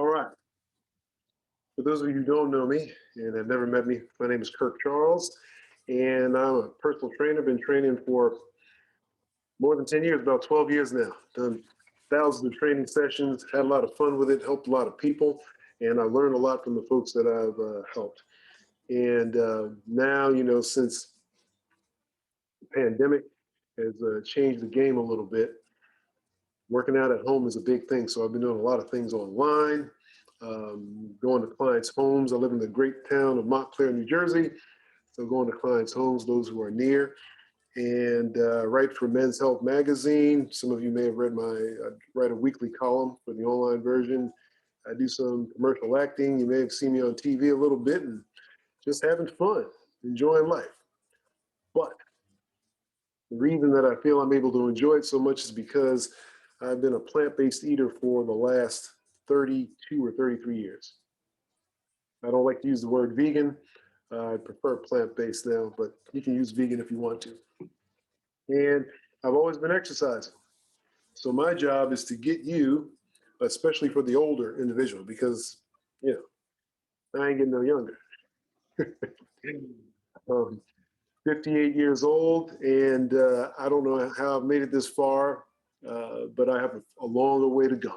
All right. For those of you who don't know me and have never met me, my name is Kirk Charles, and I'm a personal trainer. Been training for more than 10 years, about 12 years now. Done thousands of training sessions, had a lot of fun with it, helped a lot of people, and I learned a lot from the folks that I've helped. And now, since the pandemic has changed the game a little bit, working out at home is a big thing. So I've been doing a lot of things online, going to clients' homes. I live in the great town of Montclair, New Jersey. So going to clients' homes, those who are near, and write for Men's Health Magazine. Some of you may have read I write a weekly column for the online version. I do some commercial acting. You may have seen me on TV a little bit and just having fun, enjoying life. But the reason that I feel I'm able to enjoy it so much is because I've been a plant-based eater for the last 32 or 33 years. I don't like to use the word vegan. I prefer plant-based now, but you can use vegan if you want to. And I've always been exercising. So my job is to get you, especially for the older individual, because, I ain't getting no younger. 58 years old, and I don't know how I've made it this far, but I have a longer way to go.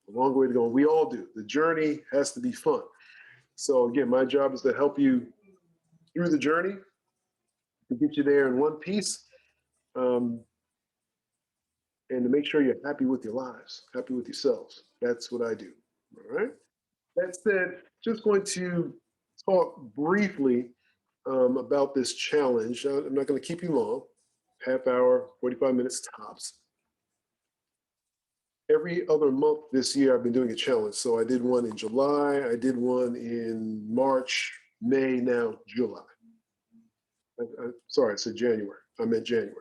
A long way to go. We all do. The journey has to be fun. So again, my job is to help you through the journey, to get you there in one piece, and to make sure you're happy with your lives, happy with yourselves. That's what I do. All right. That said, just going to talk briefly about this challenge. I'm not going to keep you long, half hour, 45 minutes tops. Every other month this year, I've been doing a challenge. So I did one in July, I did one in March, May, now July. Sorry, I said January. I meant January.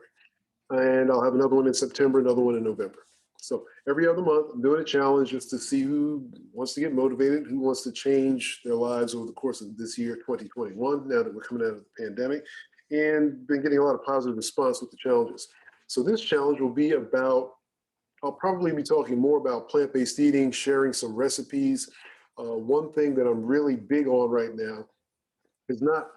And I'll have another one in September, another one in November. So every other month, I'm doing a challenge just to see who wants to get motivated, who wants to change their lives over the course of this year, 2021, now that we're coming out of the pandemic, and been getting a lot of positive response with the challenges. So this challenge will be about, I'll probably be talking more about plant-based eating, sharing some recipes. One thing that I'm really big on right now is not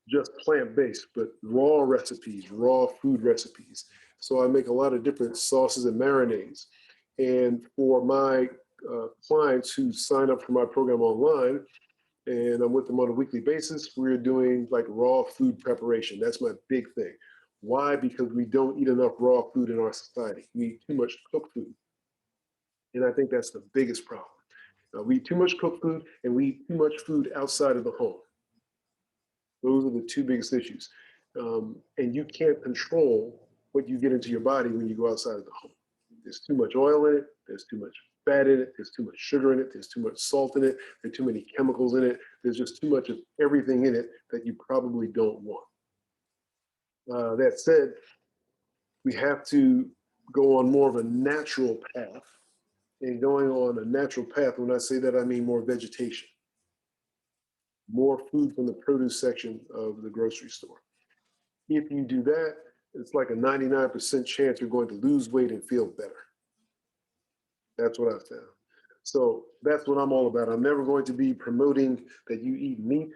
just plant-based, but raw recipes, raw food recipes. So I make a lot of different sauces and marinades. And for my clients who sign up for my program online, and I'm with them on a weekly basis, we're doing like raw food preparation. That's my big thing. Why? Because we don't eat enough raw food in our society. We eat too much cooked food. And I think that's the biggest problem. We eat too much cooked food, and we eat too much food outside of the home. Those are the two biggest issues. And you can't control what you get into your body when you go outside of the home. There's too much oil in it. There's too much fat in it. There's too much sugar in it. There's too much salt in it. There's too many chemicals in it. There's just too much of everything in it that you probably don't want. That said, we have to go on more of a natural path. And going on a natural path, when I say that, I mean more vegetation, more food from the produce section of the grocery store. If you do that, it's like a 99% chance you're going to lose weight and feel better. That's what I found. So that's what I'm all about. I'm never going to be promoting that you eat meat.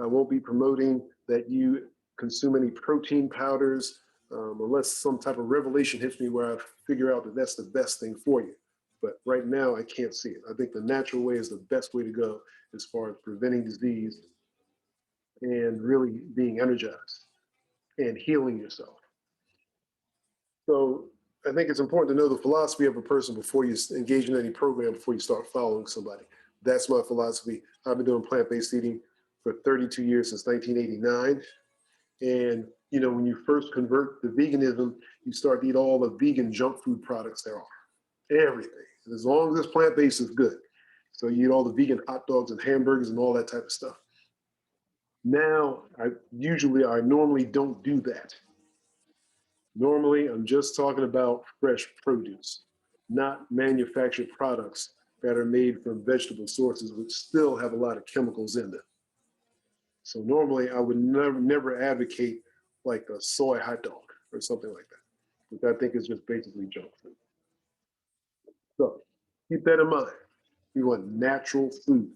I won't be promoting that you consume any protein powders unless some type of revelation hits me where I figure out that that's the best thing for you. But right now, I can't see it. I think the natural way is the best way to go as far as preventing disease and really being energized and healing yourself. So I think it's important to know the philosophy of a person before you engage in any program, before you start following somebody. That's my philosophy. I've been doing plant-based eating for 32 years, since 1989. And, when you first convert to veganism, you start to eat all the vegan junk food products there are. Everything. As long as it's plant-based, it's good. So you eat all the vegan hot dogs and hamburgers and all that type of stuff. Now, I normally don't do that. Normally, I'm just talking about fresh produce, not manufactured products that are made from vegetable sources, which still have a lot of chemicals in them. So normally, I would never advocate like a soy hot dog or something like that, which I think is just basically junk food. So keep that in mind. We want natural food.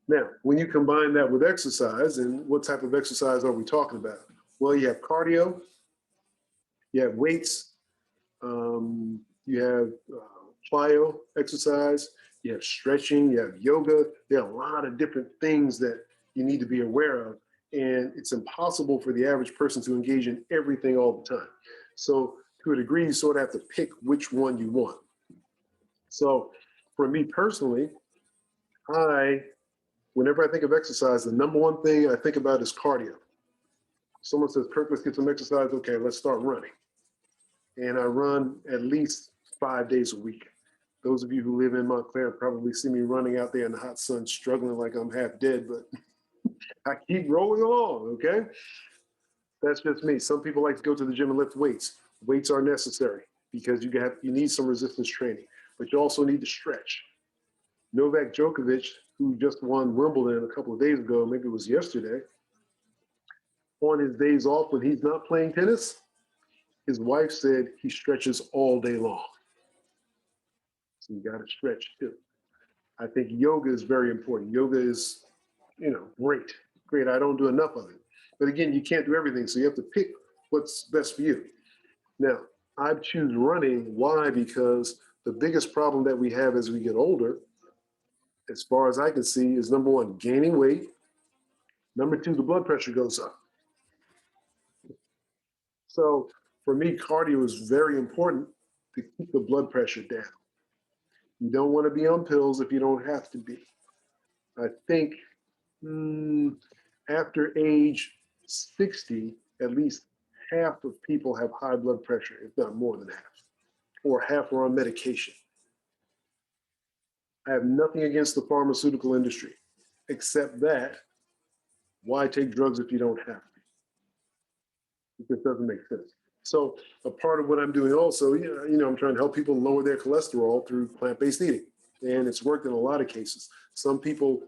Now, when you combine that with exercise, and what type of exercise are we talking about? Well, you have cardio, you have weights, you have plyo exercise, you have stretching, you have yoga. There are a lot of different things that you need to be aware of. And it's impossible for the average person to engage in everything all the time. So, to a degree, you sort of have to pick which one you want. So, for me personally, I, whenever I think of exercise, the number one thing I think about is cardio. Someone says, Kirk, let's get some exercise. Okay, let's start running. And I run at least 5 days a week. Those of you who live in Montclair probably see me running out there in the hot sun, struggling like I'm half dead, but I keep rolling along, okay? That's just me. Some people like to go to the gym and lift weights. Weights are necessary because you need some resistance training, but you also need to stretch. Novak Djokovic, who just won Wimbledon a couple of days ago, maybe it was yesterday, on his days off when he's not playing tennis, his wife said he stretches all day long. So you got to stretch too. I think yoga is very important. Yoga is, great. Great. I don't do enough of it. But again, you can't do everything. So you have to pick what's best for you. Now, I choose running. Why? Because the biggest problem that we have as we get older, as far as I can see, is number one, gaining weight. Number two, the blood pressure goes up. So for me, cardio is very important to keep the blood pressure down. You don't want to be on pills if you don't have to be. I think after age 60, at least half of people have high blood pressure, if not more than half, or half are on medication. I have nothing against the pharmaceutical industry, except that why take drugs if you don't have to? It just doesn't make sense. So a part of what I'm doing also, I'm trying to help people lower their cholesterol through plant-based eating. And it's worked in a lot of cases. Some people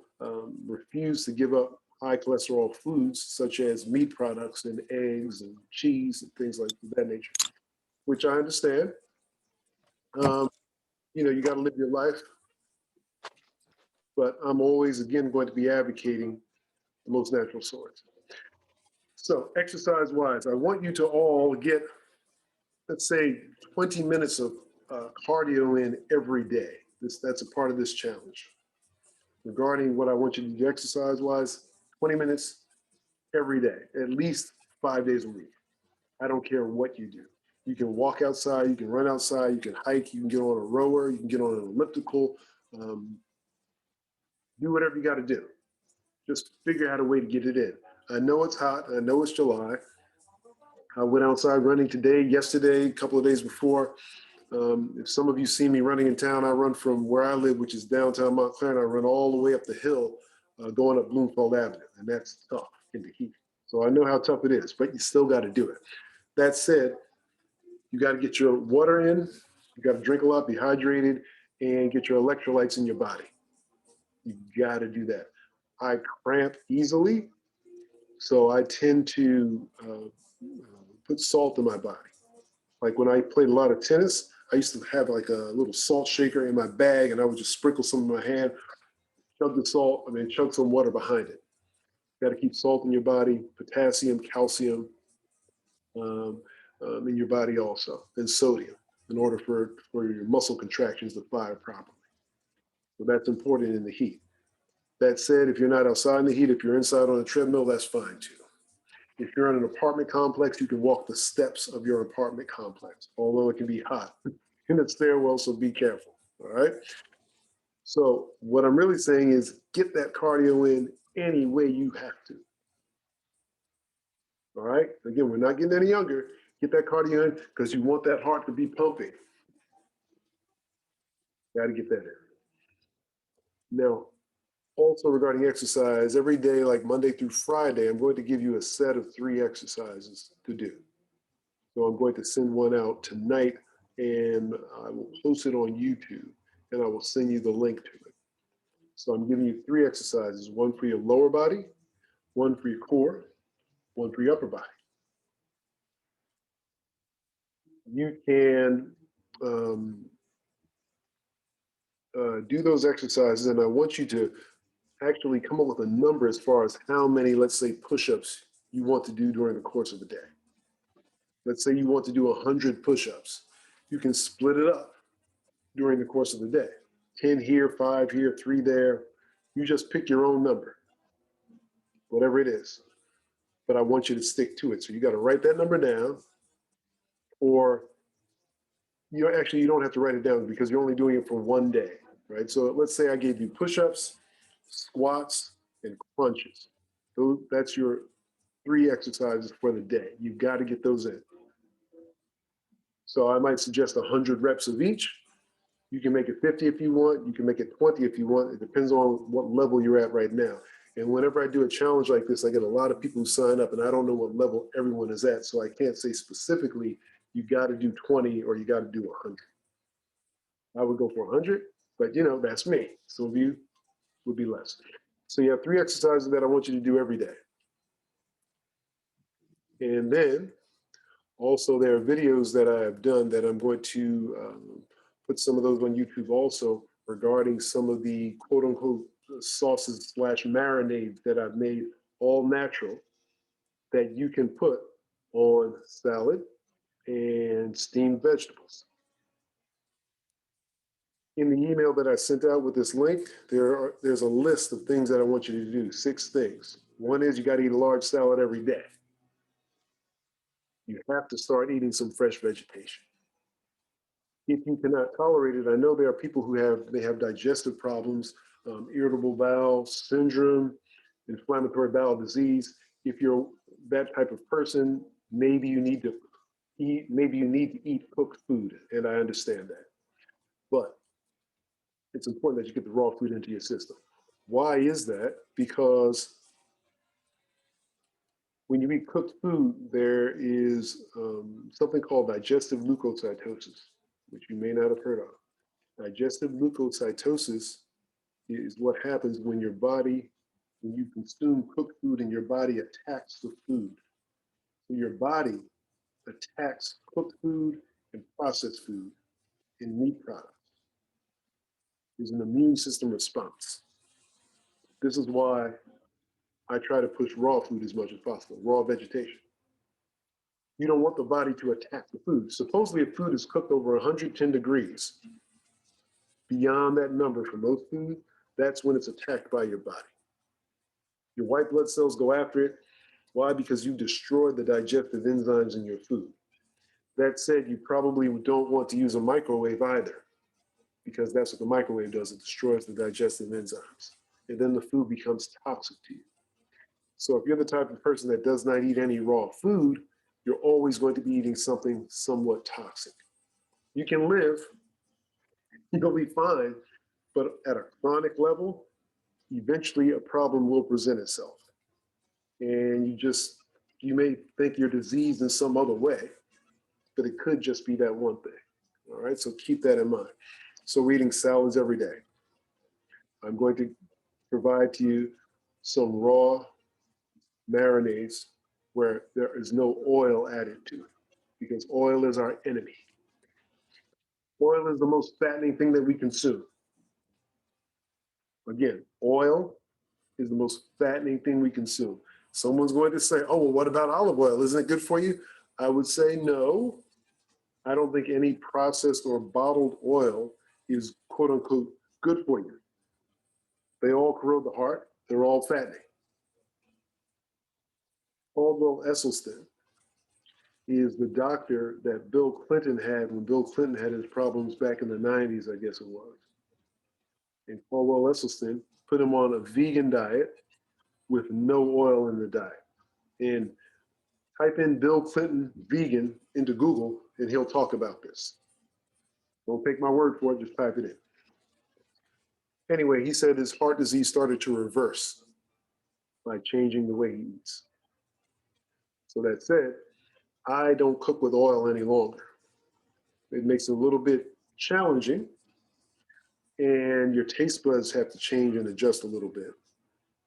refuse to give up high cholesterol foods, such as meat products and eggs and cheese and things like that nature, which I understand. You got to live your life. But I'm always, again, going to be advocating the most natural source. So exercise-wise, I want you to all get, let's say, 20 minutes of cardio in every day. That's a part of this challenge. Regarding what I want you to do exercise-wise, 20 minutes every day, at least 5 days a week. I don't care what you do. You can walk outside, you can run outside, you can hike, you can get on a rower, you can get on an elliptical, do whatever you got to do. Just figure out a way to get it in. I know it's hot. I know it's July. I went outside running today, yesterday, a couple of days before. If some of you see me running in town, I run from where I live, which is downtown Montclair, and I run all the way up the hill going up Bloomfield Avenue. And that's tough in the heat. So I know how tough it is, but you still got to do it. That said, you got to get your water in. You got to drink a lot, be hydrated, and get your electrolytes in your body. You got to do that. I cramp easily, so I tend to put salt in my body. Like when I played a lot of tennis, I used to have like a little salt shaker in my bag, and I would just sprinkle some in my hand, chug the salt, and then chug some water behind it. You got to keep salt in your body, potassium, calcium in your body also, and sodium in order for your muscle contractions to fire properly. So that's important in the heat. That said, if you're not outside in the heat, if you're inside on a treadmill, that's fine too. If you're in an apartment complex, you can walk the steps of your apartment complex, although it can be hot in the stairwell, so be careful, all right? So what I'm really saying is get that cardio in any way you have to, all right? Again, we're not getting any younger. Get that cardio in because you want that heart to be pumping. Got to get that in. Now, also regarding exercise, every day, like Monday through Friday, I'm going to give you a set of 3 exercises to do. So I'm going to send one out tonight, and I will post it on YouTube, and I will send you the link to it. So I'm giving you 3 exercises, one for your lower body, one for your core, one for your upper body. You can do those exercises, and I want you to actually come up with a number as far as how many, let's say, push-ups you want to do during the course of the day. Let's say you want to do 100 push-ups. You can split it up during the course of the day. 10 here, 5 here, 3 there. You just pick your own number, whatever it is. But I want you to stick to it. So you got to write that number down, or you don't have to write it down because you're only doing it for one day, right? So let's say I gave you push-ups, squats, and crunches. That's your 3 exercises for the day. You've got to get those in. So I might suggest 100 reps of each. You can make it 50 if you want. You can make it 20 if you want. It depends on what level you're at right now. And whenever I do a challenge like this, I get a lot of people who sign up, and I don't know what level everyone is at. So I can't say specifically, you got to do 20 or you got to do 100. I would go for 100, but that's me. Some of you would be less. So you have 3 exercises that I want you to do every day. And then also there are videos that I have done that I'm going to put some of those on YouTube also regarding some of the quote unquote sauces / marinades that I've made all natural that you can put on salad and steamed vegetables. In the email that I sent out with this link, there's a list of things that I want you to do, 6 things. One is you got to eat a large salad every day. You have to start eating some fresh vegetation. If you cannot tolerate it, I know there are people who have digestive problems, irritable bowel syndrome, inflammatory bowel disease. If you're that type of person, maybe you need to eat cooked food, and I understand that. But it's important that you get the raw food into your system. Why is that? Because when you eat cooked food, there is something called digestive leukocytosis, which you may not have heard of. Digestive leukocytosis is what happens when you consume cooked food and your body attacks the food. So your body attacks cooked food and processed food and meat products. There's an immune system response. This is why I try to push raw food as much as possible, raw vegetation. You don't want the body to attack the food. Supposedly, if food is cooked over 110 degrees, beyond that number for most food, that's when it's attacked by your body. Your white blood cells go after it. Why? Because you destroyed the digestive enzymes in your food. That said, you probably don't want to use a microwave either, because that's what the microwave does. It destroys the digestive enzymes. And then the food becomes toxic to you. So if you're the type of person that does not eat any raw food, you're always going to be eating something somewhat toxic. You can live, you'll be fine, but at a chronic level, eventually a problem will present itself. And you may think you're diseased in some other way, but it could just be that one thing. All right, so keep that in mind. So we're eating salads every day. I'm going to provide to you some raw marinades where there is no oil added to it, because oil is our enemy. Oil is the most fattening thing that we consume. Again, oil is the most fattening thing we consume. Someone's going to say, oh, well, what about olive oil? Isn't it good for you? I would say no. I don't think any processed or bottled oil is quote unquote good for you. They all corrode the heart. They're all fattening. Paul Esselstyn is the doctor that Bill Clinton had when Bill Clinton had his problems back in the 90s, I guess it was. And Paul Esselstyn put him on a vegan diet with no oil in the diet. And type in Bill Clinton vegan into Google and he'll talk about this. Don't take my word for it, just type it in. Anyway, he said his heart disease started to reverse by changing the way he eats. So that said, I don't cook with oil any longer. It makes it a little bit challenging, and your taste buds have to change and adjust a little bit.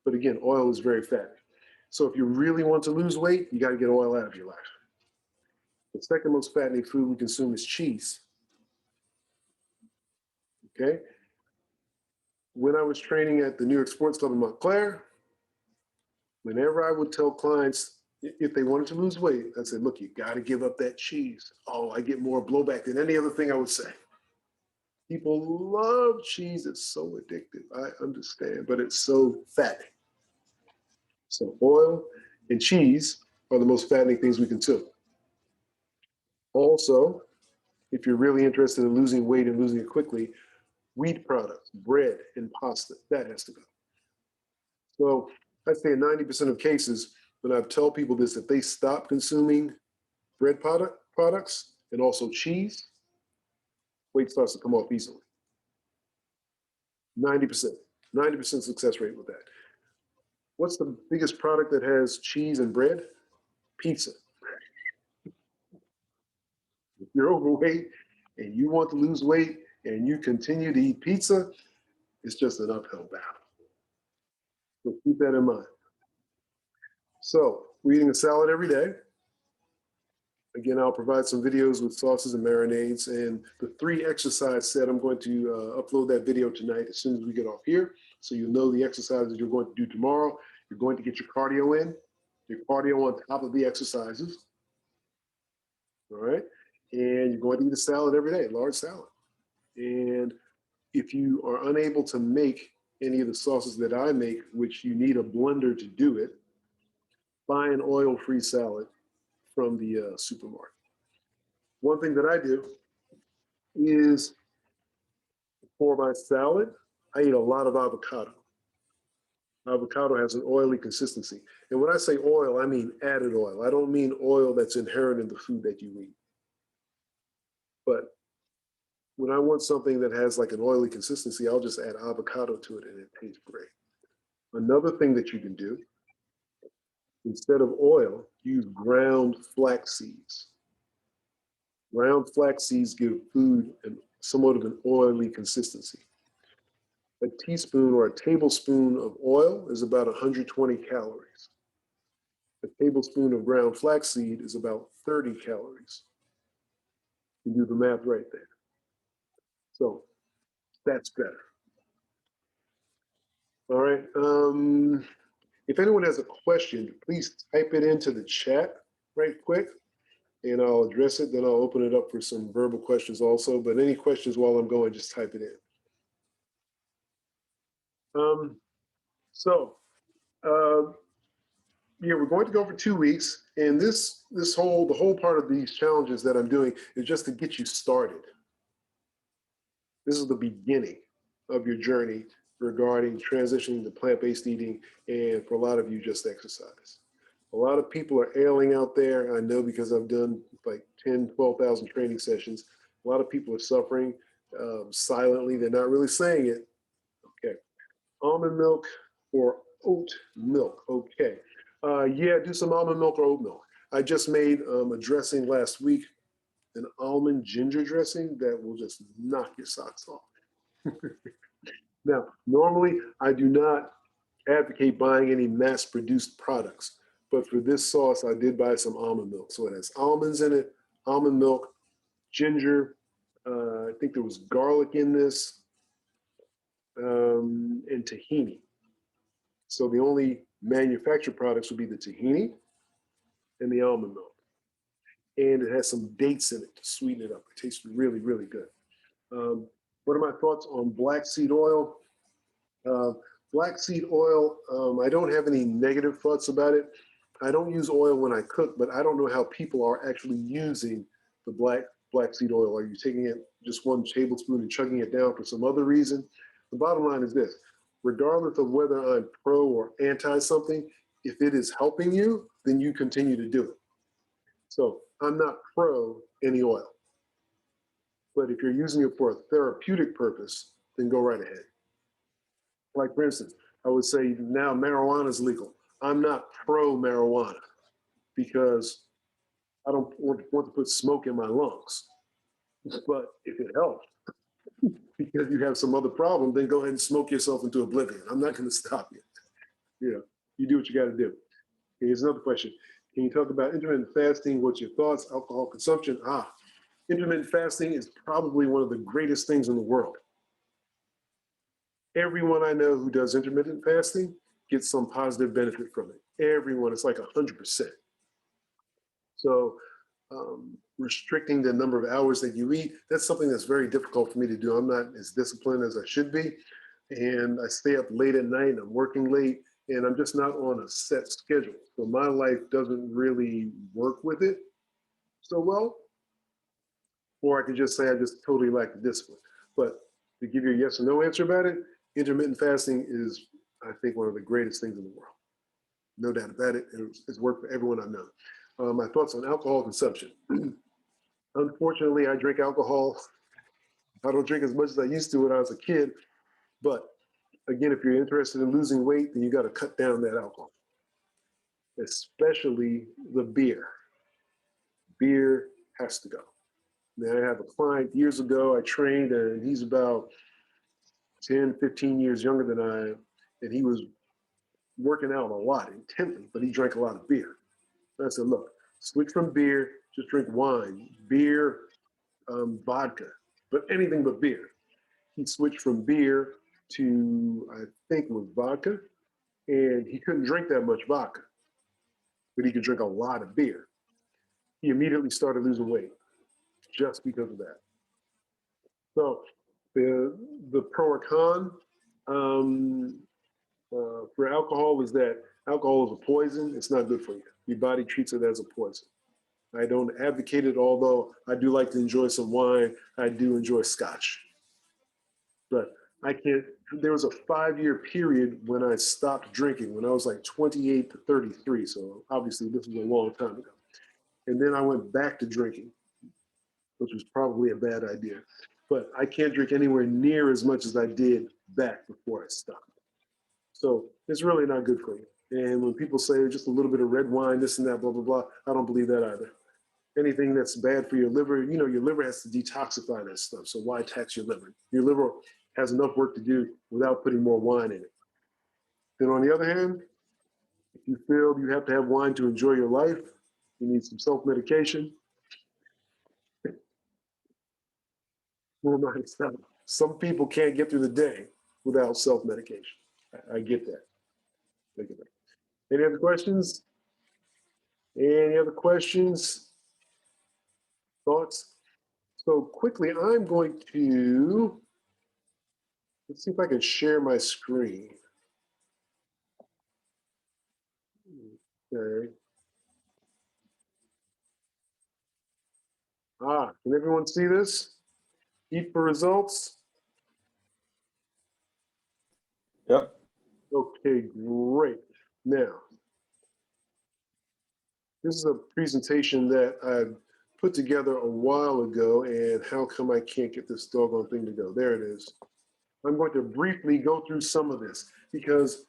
But again, oil is very fatty. So if you really want to lose weight, you got to get oil out of your life. The second most fattening food we consume is cheese. Okay? when I was training at the New York Sports Club in Montclair, whenever I would tell clients if they wanted to lose weight, I said, look, you got to give up that cheese. Oh, I get more blowback than any other thing I would say. People love cheese. It's so addictive. I understand, but it's so fattening. So oil and cheese are the most fattening things we consume. Also, if you're really interested in losing weight and losing it quickly, wheat products, bread and pasta, that has to go. So I'd say in 90% of cases, when I tell people this, if they stop consuming bread products and also cheese, weight starts to come off easily. 90%, 90% success rate with that. What's the biggest product that has cheese and bread? Pizza. If you're overweight and you want to lose weight and you continue to eat pizza, it's just an uphill battle. So keep that in mind. So we're eating a salad every day. Again, I'll provide some videos with sauces and marinades, and the 3 exercise set, I'm going to upload that video tonight as soon as we get off here. So you know the exercises you're going to do tomorrow. You're going to get your cardio in, your cardio on top of the exercises. All right. And you're going to eat a salad every day, large salad. And if you are unable to make any of the sauces that I make, which you need a blender to do it, buy an oil-free salad from the supermarket. One thing that I do is for my salad, I eat a lot of avocado. Avocado has an oily consistency. And when I say oil, I mean added oil. I don't mean oil that's inherent in the food that you eat. But when I want something that has like an oily consistency, I'll just add avocado to it and it tastes great. Another thing that you can do, instead of oil, use ground flax seeds. Ground flax seeds give food somewhat of an oily consistency. A teaspoon or a tablespoon of oil is about 120 calories. A tablespoon of ground flaxseed is about 30 calories. You do the math right there. So that's better. All right. If anyone has a question, please type it into the chat right quick and I'll address it. Then I'll open it up for some verbal questions also. But any questions while I'm going, just type it in. Yeah, we're going to go for 2 weeks, and the whole part of these challenges that I'm doing is just to get you started. This is the beginning of your journey regarding transitioning to plant-based eating, and for a lot of you, just exercise. A lot of people are ailing out there. I know because I've done like 10, 12,000 training sessions. A lot of people are suffering silently. They're not really saying it. Okay. Almond milk or oat milk. Okay. Yeah, do some almond milk or oat milk. I just made a dressing last week, an almond ginger dressing that will just knock your socks off. Now, normally I do not advocate buying any mass-produced products, but for this sauce, I did buy some almond milk. So it has almonds in it, almond milk, ginger. I think there was garlic in this, and tahini. So the only manufactured products would be the tahini and the almond milk. And it has some dates in it to sweeten it up. It tastes really, really good. What are my thoughts on black seed oil? Black seed oil, I don't have any negative thoughts about it. I don't use oil when I cook, but I don't know how people are actually using the black seed oil. Are you taking it just 1 tablespoon and chugging it down for some other reason? The bottom line is this: regardless of whether I'm pro or anti something, if it is helping you, then you continue to do it. So I'm not pro any oil, but if you're using it for a therapeutic purpose, then go right ahead. Like for instance, I would say now marijuana is legal. I'm not pro marijuana because I don't want to put smoke in my lungs. But if it helps, because you have some other problem, then go ahead and smoke yourself into oblivion. I'm not going to stop you. You know, you do what you got to do. Here's another question. Can you talk about intermittent fasting? What's your thoughts? Alcohol consumption? Intermittent fasting is probably one of the greatest things in the world. Everyone I know who does intermittent fasting gets some positive benefit from it. Everyone, it's like 100%. So restricting the number of hours that you eat, that's something that's very difficult for me to do. I'm not as disciplined as I should be. And I stay up late at night and I'm working late and I'm just not on a set schedule. So my life doesn't really work with it so well. Or I could just say I just totally lack the discipline. But to give you a yes or no answer about it, intermittent fasting is, I think, one of the greatest things in the world. No doubt about it. It's worked for everyone I know. My thoughts on alcohol consumption. Unfortunately, I drink alcohol. I don't drink as much as I used to when I was a kid. But again, if you're interested in losing weight, then you got to cut down that alcohol, especially the beer. Beer has to go. Now, I have a client years ago I trained, and he's about 10, 15 years younger than I am, and he was working out a lot intently, but he drank a lot of beer. And I said, look, switch from beer, just drink wine, beer, vodka, but anything but beer. He switched from beer to, I think it was vodka, and he couldn't drink that much vodka, but he could drink a lot of beer. He immediately started losing weight just because of that. So the pro or con um, for alcohol is that alcohol is a poison. It's not good for you. Your body treats it as a poison. I don't advocate it, although I do like to enjoy some wine. I do enjoy scotch. But I can't, there was a 5-year period when I stopped drinking when I was like 28 to 33. So obviously this was a long time ago. And then I went back to drinking, which was probably a bad idea. But I can't drink anywhere near as much as I did back before I stopped. So it's really not good for you. And when people say just a little bit of red wine, this and that, blah, blah, blah, I don't believe that either. Anything that's bad for your liver, you know, your liver has to detoxify that stuff. So why tax your liver? Your liver has enough work to do without putting more wine in it. Then on the other hand, if you feel you have to have wine to enjoy your life, you need some self-medication. Some people can't get through the day without self-medication. I get that. I get that. Any other questions? Any other questions? Thoughts? So quickly, I'm going to, let's see if I can share my screen. Okay. Can everyone see this? Eat for results? Yep. Okay, great. Now, this is a presentation that I put together a while ago, and how come I can't get this doggone thing to go? There it is. I'm going to briefly go through some of this because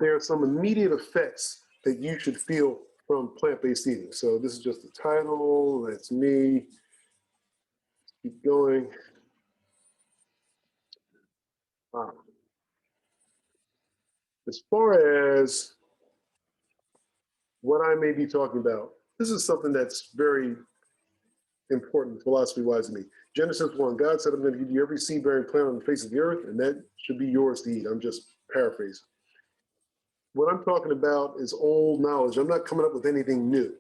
there are some immediate effects that you should feel from plant-based eating. So this is just the title, that's me. Keep going. As far as what I may be talking about, this is something that's very important philosophy-wise to me. Genesis 1, God said, I'm going to give you every seed-bearing plant on the face of the earth, and that should be yours to eat. I'm just paraphrasing. What I'm talking about is old knowledge. I'm not coming up with anything new.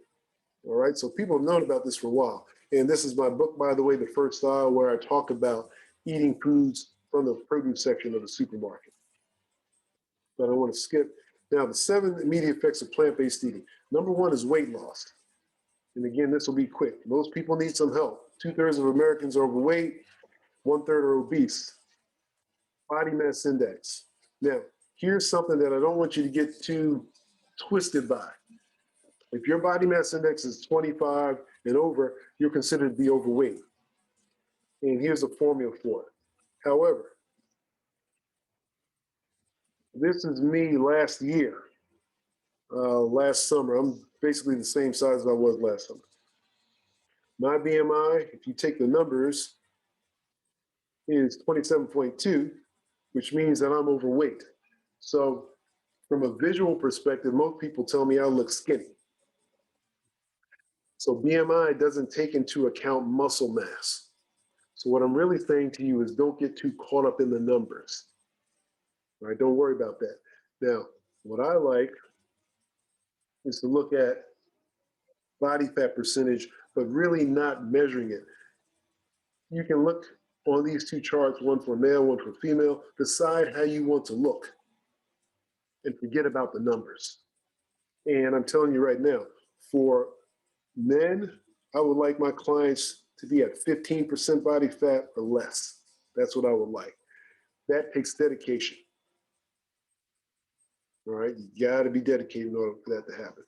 All right, so people have known about this for a while. And this is my book, by the way, The First Style, where I talk about eating foods from the produce section of the supermarket. But I want to skip. Now, the 7 immediate effects of plant-based eating. Number 1 is weight loss. And again, this will be quick. Most people need some help. 2/3 of Americans are overweight, 1/3 are obese. Body mass index. Now, here's something that I don't want you to get too twisted by. If your body mass index is 25 and over, you're considered to be overweight. And here's a formula for it. However, this is me last year, last summer. I'm basically the same size as I was last summer. My BMI, if you take the numbers, is 27.2, which means that I'm overweight. So from a visual perspective, most people tell me I look skinny. So BMI doesn't take into account muscle mass. So what I'm really saying to you is don't get too caught up in the numbers. All right, don't worry about that. Now, what I like is to look at body fat percentage, but really not measuring it. You can look on these two charts, one for male, one for female, decide how you want to look and forget about the numbers. And I'm telling you right now, for men, I would like my clients to be at 15% body fat or less. That's what I would like. That takes dedication. All right, you got to be dedicated in order for that to happen.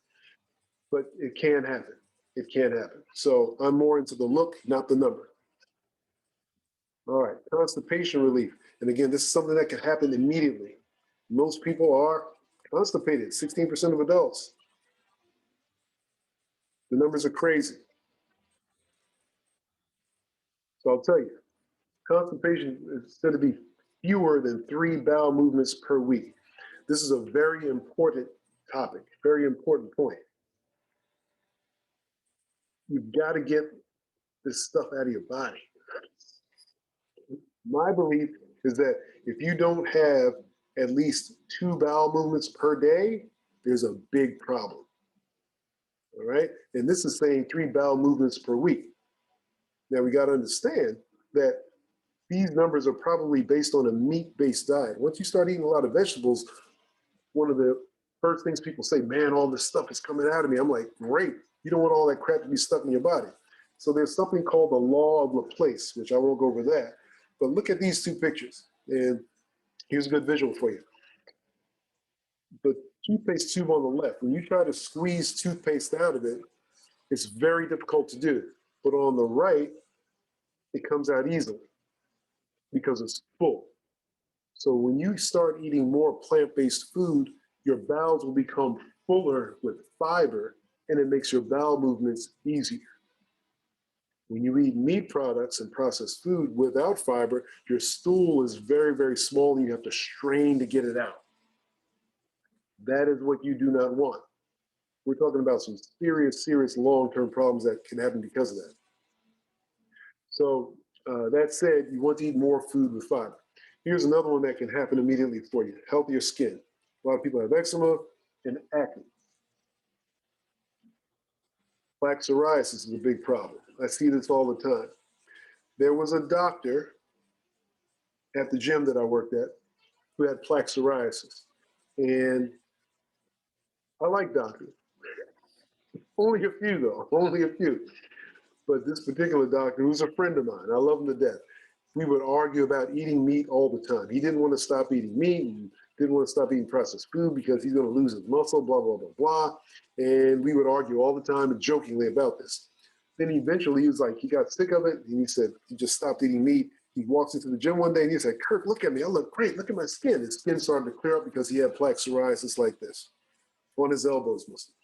But it can happen. It can happen. So I'm more into the look, not the number. All right, constipation relief. And again, this is something that can happen immediately. Most people are constipated, 16% of adults. The numbers are crazy. So I'll tell you, constipation is going to be fewer than 3 bowel movements per week. This is a very important topic, very important point. You've got to get this stuff out of your body. My belief is that if you don't have at least 2 bowel movements per day, there's a big problem. All right. And this is saying 3 bowel movements per week. Now we got to understand that these numbers are probably based on a meat-based diet. Once you start eating a lot of vegetables, one of the first things people say, man, all this stuff is coming out of me. I'm like, great. You don't want all that crap to be stuck in your body. So there's something called the law of Laplace, which I won't go over that. But look at these two pictures. And here's a good visual for you. The toothpaste tube on the left, when you try to squeeze toothpaste out of it, it's very difficult to do. But on the right, it comes out easily because it's full. So when you start eating more plant-based food, your bowels will become fuller with fiber, and it makes your bowel movements easier. When you eat meat products and processed food without fiber, your stool is very, very small, and you have to strain to get it out. That is what you do not want. We're talking about some serious, serious long-term problems that can happen because of that. So that said, you want to eat more food with fiber. Here's another one that can happen immediately for you, healthier skin. A lot of people have eczema and acne. Plaque psoriasis is a big problem. I see this all the time. There was a doctor at the gym that I worked at who had plaque psoriasis. And I like doctors. Only a few, though, only a few. But this particular doctor, who's a friend of mine, I love him to death, we would argue about eating meat all the time. He didn't want to stop eating meat and didn't want to stop eating processed food because he's going to lose his muscle, blah, blah, blah, blah. And we would argue all the time and jokingly about this. Then eventually he was like, he got sick of it. And he said, he just stopped eating meat. He walks into the gym one day and he said, Kirk, look at me. I look great. Look at my skin. His skin started to clear up because he had plaque psoriasis like this on his elbows mostly.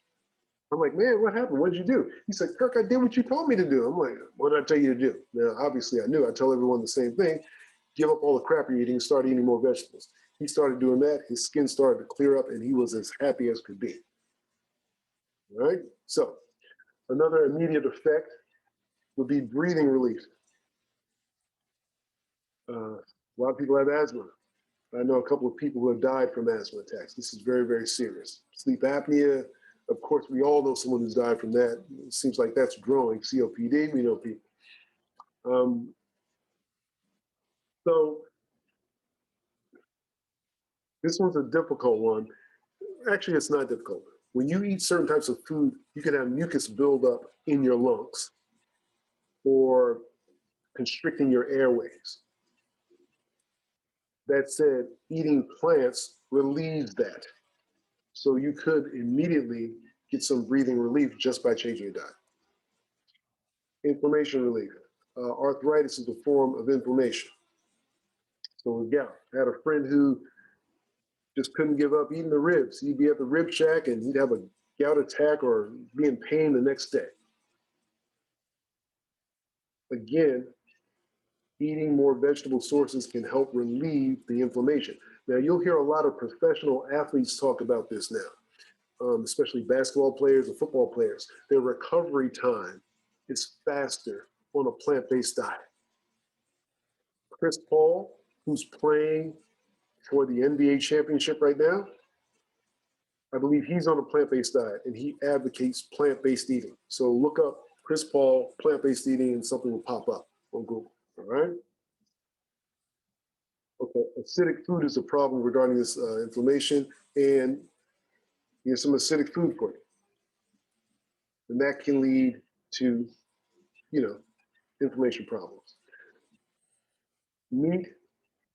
I'm like, man, what happened? What did you do? He said, Kirk, I did what you told me to do. I'm like, what did I tell you to do? Now, obviously, I knew. I tell everyone the same thing. Give up all the crap you're eating and start eating more vegetables. He started doing that. His skin started to clear up, and he was as happy as could be. All right? So another immediate effect would be breathing relief. A lot of people have asthma. I know a couple of people who have died from asthma attacks. This is very, very serious. Sleep apnea, of course, we all know someone who's died from that. It seems like that's growing. COPD, we know people. So this one's a difficult one. Actually, it's not difficult. When you eat certain types of food, you can have mucus buildup in your lungs or constricting your airways. That said, eating plants relieves that. So you could immediately get some breathing relief just by changing your diet. Inflammation relief. Arthritis is a form of inflammation. So with gout, I had a friend who just couldn't give up eating the ribs. He'd be at the rib shack and he'd have a gout attack or be in pain the next day. Again, eating more vegetable sources can help relieve the inflammation. Now, you'll hear a lot of professional athletes talk about this now, especially basketball players and football players. Their recovery time is faster on a plant-based diet. Chris Paul, who's playing for the NBA championship right now. I believe he's on a plant-based diet and he advocates plant-based eating. So look up Chris Paul, plant-based eating, and something will pop up on Google. All right. Okay. Acidic food is a problem regarding this inflammation, and here's some acidic food for you. And that can lead to, inflammation problems. Meat,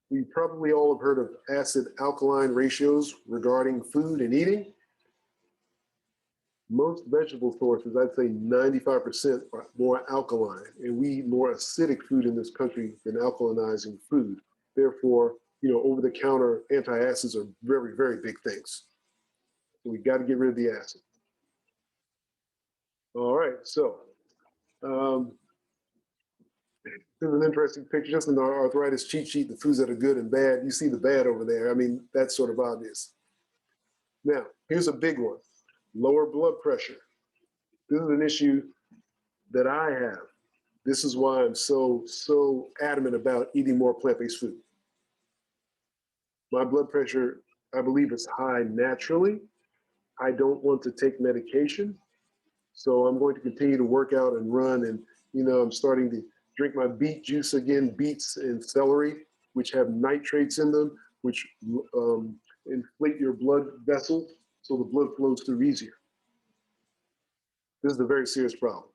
we probably all have heard of acid alkaline ratios regarding food and eating. Most vegetable sources, I'd say 95% are more alkaline, and we eat more acidic food in this country than alkalinizing food. Therefore, over-the-counter antacids are very, very big things. So we got to get rid of the acid. All right, so this is an interesting picture, just in our arthritis cheat sheet, the foods that are good and bad. You see the bad over there. I mean, that's sort of obvious. Now, here's a big one, lower blood pressure. This is an issue that I have. This is why I'm so adamant about eating more plant-based food. My blood pressure, I believe, is high naturally. I don't want to take medication. So I'm going to continue to work out and run. And, I'm starting to drink my beet juice again, beets and celery, which have nitrates in them, which inflate your blood vessels so the blood flows through easier. This is a very serious problem.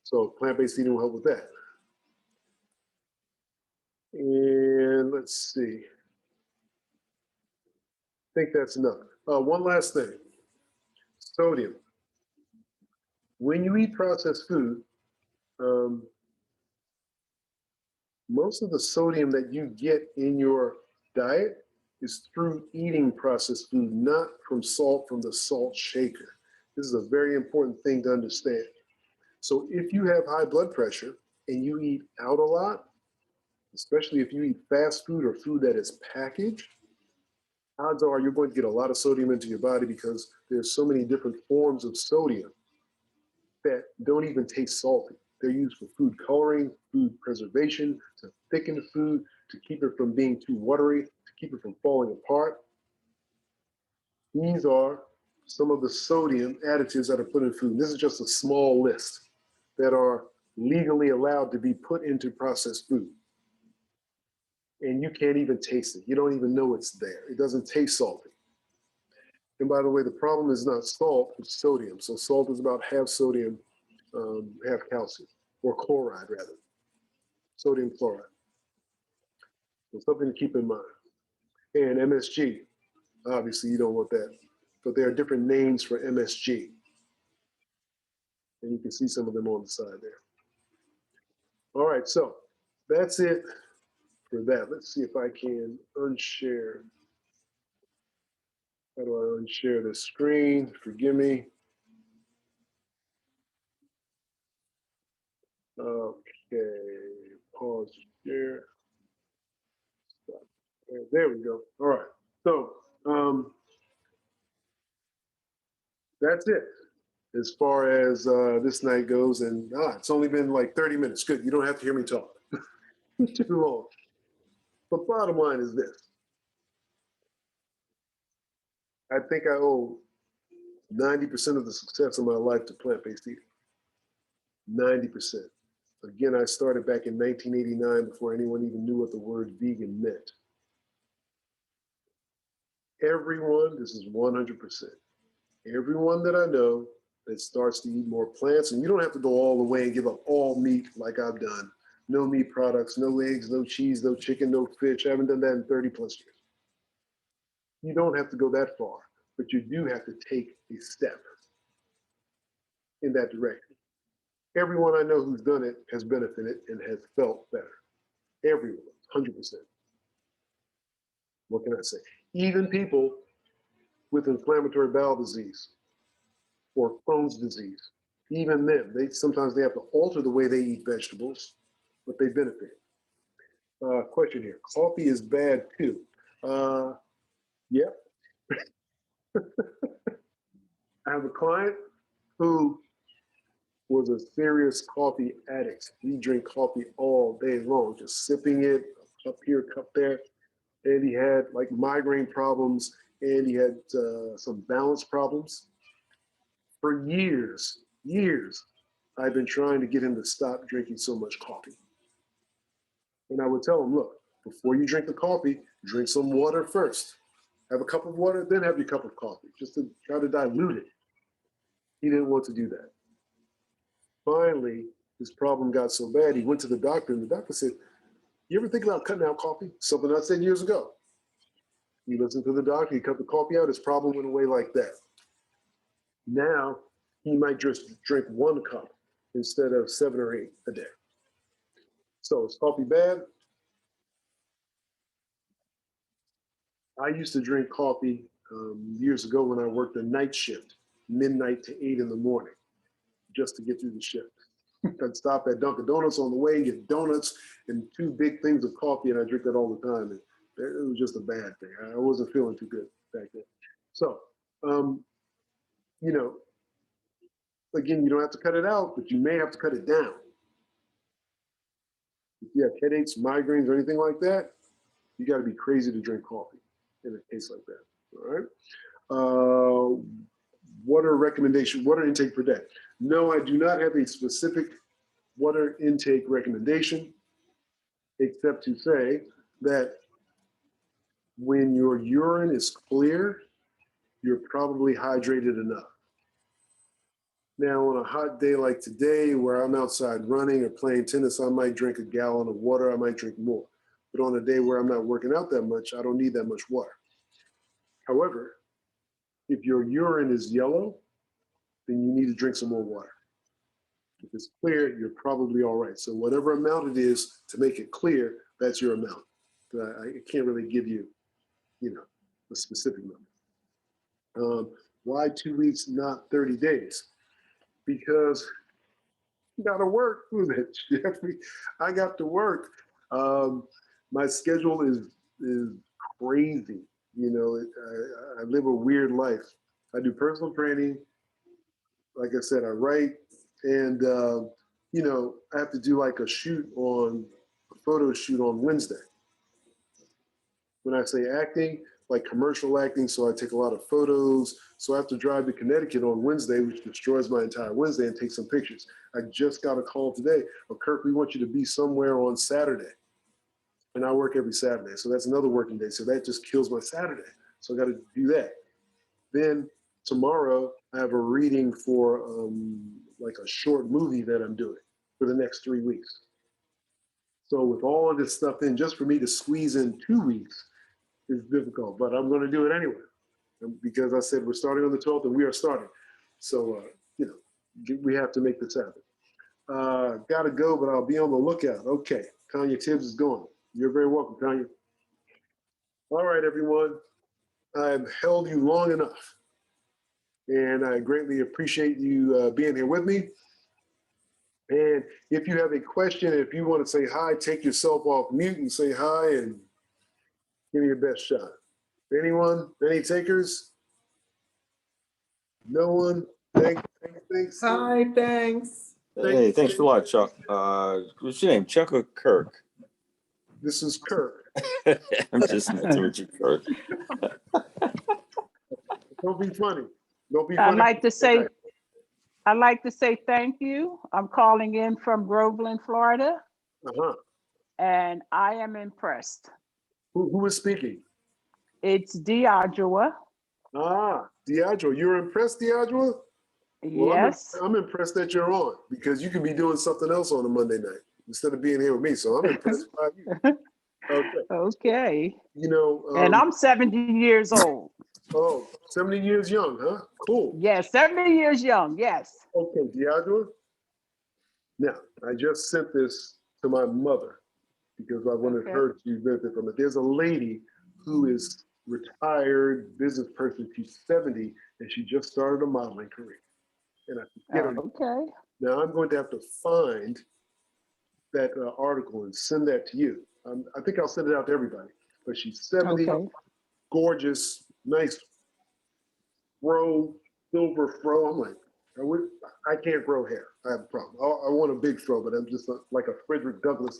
So plant-based eating will help with that. And let's see. I think that's enough. One last thing, sodium. When you eat processed food, most of the sodium that you get in your diet is through eating processed food, not from salt from the salt shaker. This is a very important thing to understand. So if you have high blood pressure and you eat out a lot, especially if you eat fast food or food that is packaged, odds are you're going to get a lot of sodium into your body because there's so many different forms of sodium that don't even taste salty. They're used for food coloring, food preservation, to thicken food, to keep it from being too watery, to keep it from falling apart. These are some of the sodium additives that are put in food. This is just a small list that are legally allowed to be put into processed food. And you can't even taste it. You don't even know it's there. It doesn't taste salty. And by the way, the problem is not salt, it's sodium. So salt is about half sodium, half calcium, or chloride rather, sodium chloride. So something to keep in mind. And MSG, obviously you don't want that, but there are different names for MSG. And you can see some of them on the side there. All right, so that's it for that. Let's see if I can unshare. How do I unshare the screen? Forgive me. Okay, pause share. There we go. All right. So that's it as far as this night goes. And it's only been like 30 minutes. Good. You don't have to hear me talk too long. But bottom line is this. I think I owe 90% of the success of my life to plant-based eating. 90%. Again, I started back in 1989 before anyone even knew what the word vegan meant. Everyone, this is 100%. Everyone that I know that starts to eat more plants, and you don't have to go all the way and give up all meat like I've done. No meat products, no eggs, no cheese, no chicken, no fish. I haven't done that in 30 plus years. You don't have to go that far, but you do have to take a step in that direction. Everyone I know who's done it has benefited and has felt better. Everyone, 100%. What can I say? Even people with inflammatory bowel disease or Crohn's disease, even them, sometimes they have to alter the way they eat vegetables, but they benefit. Question here, coffee is bad too. Yeah. I have a client who was a serious coffee addict. He drank coffee all day long, just sipping it, cup here, cup there. and he had like migraine problems, and he had some balance problems. For years, I've been trying to get him to stop drinking so much coffee. And I would tell him, look, before you drink the coffee, drink some water first. Have a cup of water, then have your cup of coffee, just to try to dilute it. He didn't want to do that. Finally, his problem got so bad, he went to the doctor, and the doctor said, you ever think about cutting out coffee? Something I said years ago. He listened to the doctor, he cut the coffee out, his problem went away like that. Now, he might just drink 1 cup instead of 7 or 8 a day. So is coffee bad? I used to drink coffee years ago when I worked a night shift, midnight to 8 in the morning, just to get through the shift. I'd stop at Dunkin' Donuts on the way, get donuts and 2 big things of coffee, and I drink that all the time. And it was just a bad thing. I wasn't feeling too good back then. So, you know, again, you don't have to cut it out, but you may have to cut it down. If you have headaches, migraines, or anything like that, you got to be crazy to drink coffee in a case like that. All right. Water intake per day. No, I do not have a specific water intake recommendation, except to say that when your urine is clear, you're probably hydrated enough. Now, on a hot day like today, where I'm outside running or playing tennis, I might drink a gallon of water, I might drink more. But on a day where I'm not working out that much, I don't need that much water. However, if your urine is yellow, then you need to drink some more water. If it's clear, you're probably all right. So whatever amount it is to make it clear, that's your amount. But I can't really give you, a specific number. Why 2 weeks, not 30 days? Because you gotta work with it, Jeffrey. I got to work. My schedule is crazy. I live a weird life. I do personal training. Like I said, I write, and I have to do like a photo shoot on Wednesday. When I say acting, like commercial acting, so I take a lot of photos. So I have to drive to Connecticut on Wednesday, which destroys my entire Wednesday, and take some pictures. I just got a call today. Oh, Kirk, we want you to be somewhere on Saturday. And I work every Saturday. So that's another working day. So that just kills my Saturday. So I got to do that. Then tomorrow, I have a reading for like a short movie that I'm doing for the next 3 weeks. So with all of this stuff in, just for me to squeeze in 2 weeks is difficult, but I'm going to do it anyway. Because I said we're starting on the 12th and we are starting. So, we have to make this happen. Got to go, but I'll be on the lookout. Okay, Tanya Tibbs is going. You're very welcome, Tanya. All right, everyone. I've held you long enough. And I greatly appreciate you being here with me. And if you have a question, if you want to say hi, take yourself off mute and say hi and give me your best shot. Anyone? Any takers? No one? Thanks. Hi, thanks. Hey, thanks a lot, Chuck. What's your name, Chuck or Kirk? This is Kirk. I'm just messing with you, Kirk. Don't be funny. Don't be funny. I'd like to say thank you. I'm calling in from Groveland, Florida. Uh-huh. And I am impressed. Who is speaking? It's Deidre. Deidre. You're impressed, Deidre? Well, Yes. I'm impressed that you're on, because you can be doing something else on a Monday night instead of being here with me. So I'm impressed by you. Okay. Okay. And I'm 70 years old. Oh, 70 years young, huh? Cool. Yes, 70 years young. Yes. Okay, Deidre. Now, I just sent this to my mother because I wanted her to benefit from it. There's a lady who is retired business person. She's 70 and she just started a modeling career. And I forget her. Okay. Now I'm going to have to find that article and send that to you. I think I'll send it out to everybody. But she's 70, gorgeous, nice fro, silver fro. I'm like, I can't grow hair. I have a problem. I want a big fro, but I'm just like a Frederick Douglass.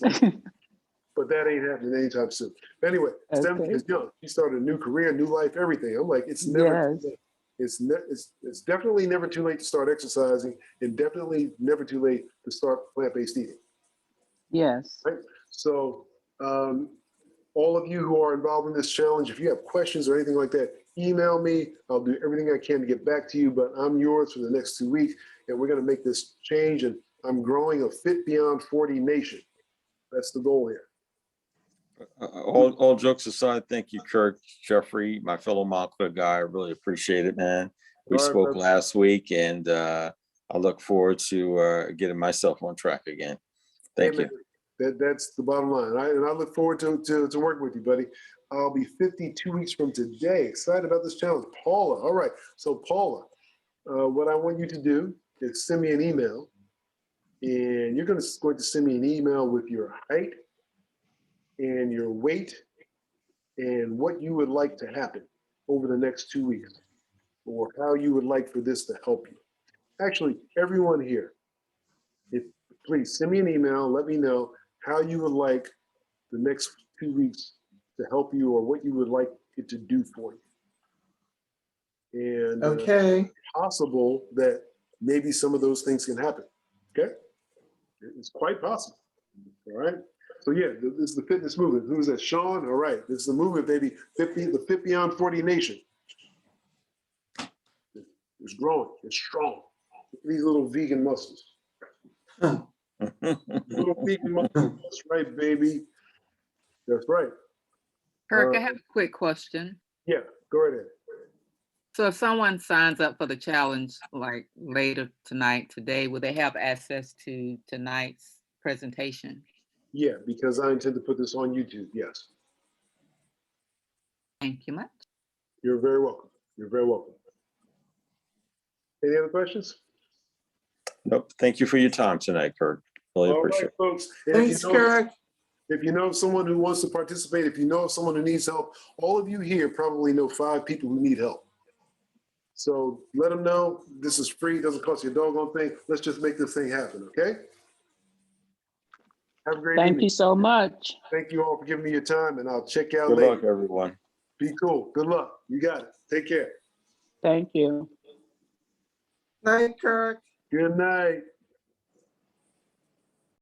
but that ain't happening anytime soon. Anyway, Stephanie Okay. is young. She started a new career, new life, everything. I'm like, it's never Yes. too late. It's definitely never too late to start exercising, and definitely never too late to start plant-based eating. Yes. Right? So, all of you who are involved in this challenge, if you have questions or anything like that, email me. I'll do everything I can to get back to you, but I'm yours for the next 2 weeks, and we're going to make this change. And I'm growing a Fit Beyond 40 nation. That's the goal here. All jokes aside, thank you, Kirk, Jeffrey, my fellow Montclair guy. I really appreciate it, man. We All right, spoke brother. last week, and I look forward to getting myself on track again. Thank Hey, you. man, that's the bottom line. And I look forward to working with you, buddy. I'll be 52 weeks from today. Excited about this challenge. Paula, all right. So Paula, what I want you to do is send me an email, and you're going to send me an email with your height and your weight and what you would like to happen over the next 2 weeks, or how you would like for this to help you. Actually, everyone here, please send me an email. Let me know how you would like the next 2 weeks to help you, or what you would like it to do for you. And Okay. possible that maybe some of those things can happen. Okay? It's quite possible. All right? So yeah, this is the fitness movement. Who's that? Sean? All right. This is the movement, baby. The Fit Beyond 40 Nation. It's growing. It's strong. These little vegan muscles. Little vegan muscles. That's right, baby. That's right. Kirk, I have a quick question. Yeah, go right ahead. So if someone signs up for the challenge like later tonight, today, will they have access to tonight's presentation? Yeah, because I intend to put this on YouTube. Yes. Thank you much. You're very welcome. You're very welcome. Any other questions? Nope. Thank you for your time tonight, Kirk. Really All appreciate right, it. folks. And Thanks, Kirk. if you know someone who wants to participate, if you know someone who needs help, all of you here probably know 5 people who need help. So let them know this is free, doesn't cost you a doggone thing. Let's just make this thing happen, okay? Have a great Thank evening. you so much. Thank you all for giving me your time, and I'll check you out Good later. luck, everyone. Be cool. Good luck. You got it. Take care. Thank you. Night, Kirk. Good night.